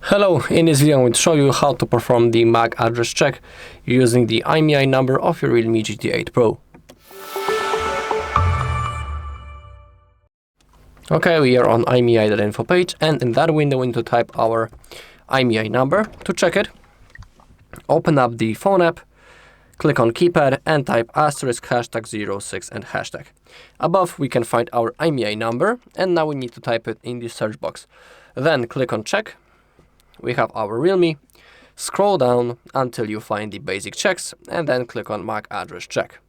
Hello, in this video I'm going to show you how to perform the MAC address check using the IMEI number of your REALME GT8 Pro. Okay, we are on IMEI.info page, and in that window we need to type our IMEI number. To check it, open up the phone app, click on keypad and type asterisk #06 and hashtag. Above we can find our IMEI number, and now we need to type it in the search box. Then click on check. We have our REALME. Scroll down until you find the basic checks and then click on MAC address check.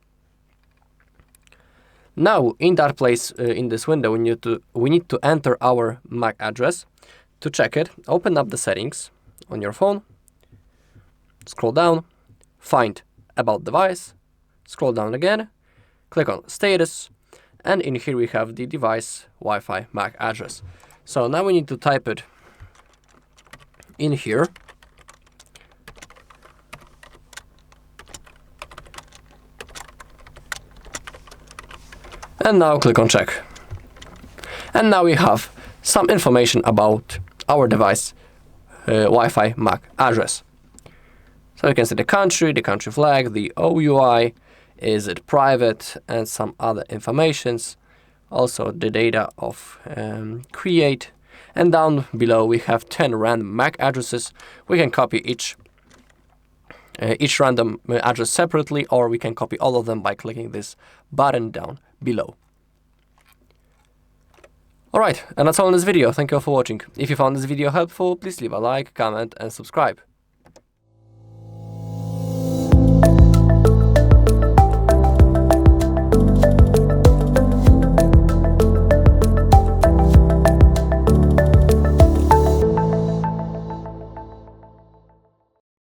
Now in that place, in this window, we need to enter our MAC address. To check it, open up the settings on your phone, scroll down, find about device, scroll down again, click on status, and in here we have the device Wi-Fi MAC address. So now we need to type it in here. And now click on check. And now we have some information about our device Wi-Fi MAC address. So you can see the country flag, the OUI, is it private, and some other informations. Also the data of create. And down below we have 10 random MAC addresses. We can copy each random address separately, or we can copy all of them by clicking this button down below. Alright, and that's all in this video. Thank you all for watching. If you found this video helpful, please leave a like, comment and subscribe.